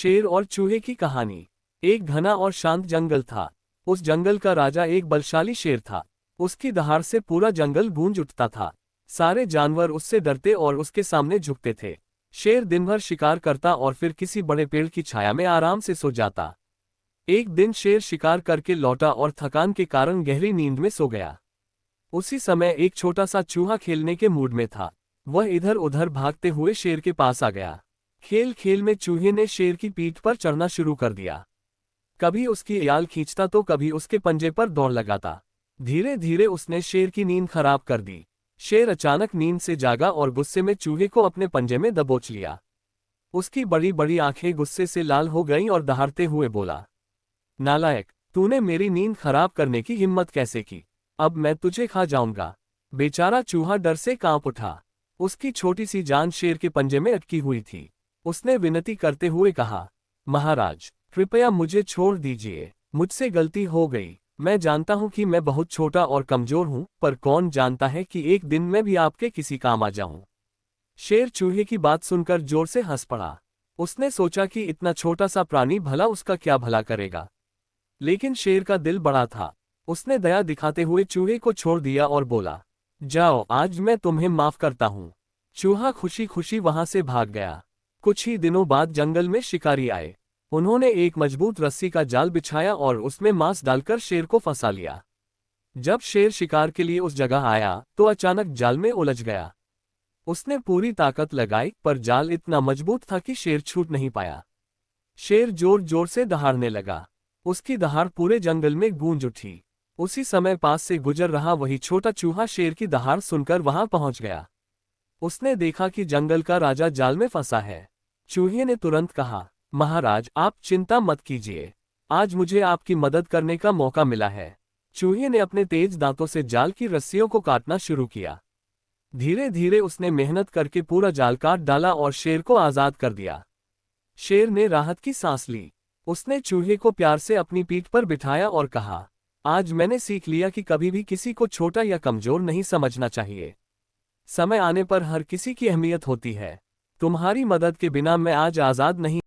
शेर और चूहे की कहानी। एक घना और शांत जंगल था। उस जंगल का राजा एक बलशाली शेर था। उसकी दहाड़ से पूरा जंगल गूंज उठता था। सारे जानवर उससे डरते और उसके सामने झुकते थे। शेर दिन भर शिकार करता और फिर किसी बड़े पेड़ की छाया में आराम से सो जाता। एक दिन शेर शिकार करके लौटा और थकान के कारण गहरी नींद में सो गया। उसी समय एक छोटा सा चूहा खेलने के मूड में था। वह इधर उधर भागते हुए शेर के पास आ गया। खेल खेल में चूहे ने शेर की पीठ पर चढ़ना शुरू कर दिया। कभी उसकी याल खींचता तो कभी उसके पंजे पर दौड़ लगाता। धीरे धीरे उसने शेर की नींद खराब कर दी। शेर अचानक नींद से जागा और गुस्से में चूहे को अपने पंजे में दबोच लिया। उसकी बड़ी बड़ी आंखें गुस्से से लाल हो गईं और दहाड़ते हुए बोला, नालायक, तूने मेरी नींद खराब करने की हिम्मत कैसे की? अब मैं तुझे खा जाऊंगा। बेचारा चूहा डर से कांप उठा। उसकी छोटी सी जान शेर के पंजे में अटकी हुई थी। उसने विनती करते हुए कहा, महाराज, कृपया मुझे छोड़ दीजिए। मुझसे गलती हो गई। मैं जानता हूं कि मैं बहुत छोटा और कमजोर हूं, पर कौन जानता है कि एक दिन मैं भी आपके किसी काम आ जाऊं। शेर चूहे की बात सुनकर जोर से हंस पड़ा। उसने सोचा कि इतना छोटा सा प्राणी भला उसका क्या भला करेगा। लेकिन शेर का दिल बड़ा था। उसने दया दिखाते हुए चूहे को छोड़ दिया और बोला, जाओ, आज मैं तुम्हें माफ करता हूं। चूहा खुशी खुशी वहां से भाग गया। कुछ ही दिनों बाद जंगल में शिकारी आए। उन्होंने एक मजबूत रस्सी का जाल बिछाया और उसमें मांस डालकर शेर को फंसा लिया। जब शेर शिकार के लिए उस जगह आया तो अचानक जाल में उलझ गया। उसने पूरी ताकत लगाई, पर जाल इतना मजबूत था कि शेर छूट नहीं पाया। शेर जोर जोर से दहाड़ने लगा। उसकी दहाड़ पूरे जंगल में गूंज उठी। उसी समय पास से गुजर रहा वही छोटा चूहा शेर की दहाड़ सुनकर वहां पहुंच गया। उसने देखा कि जंगल का राजा जाल में फंसा है। चूहे ने तुरंत कहा, महाराज, आप चिंता मत कीजिए। आज मुझे आपकी मदद करने का मौका मिला है। चूहे ने अपने तेज दांतों से जाल की रस्सियों को काटना शुरू किया। धीरे धीरे उसने मेहनत करके पूरा जाल काट डाला और शेर को आजाद कर दिया। शेर ने राहत की सांस ली। उसने चूहे को प्यार से अपनी पीठ पर बिठाया और कहा, आज मैंने सीख लिया कि कभी भी किसी को छोटा या कमजोर नहीं समझना चाहिए। समय आने पर हर किसी की अहमियत होती है। तुम्हारी मदद के बिना मैं आज आजाद नहीं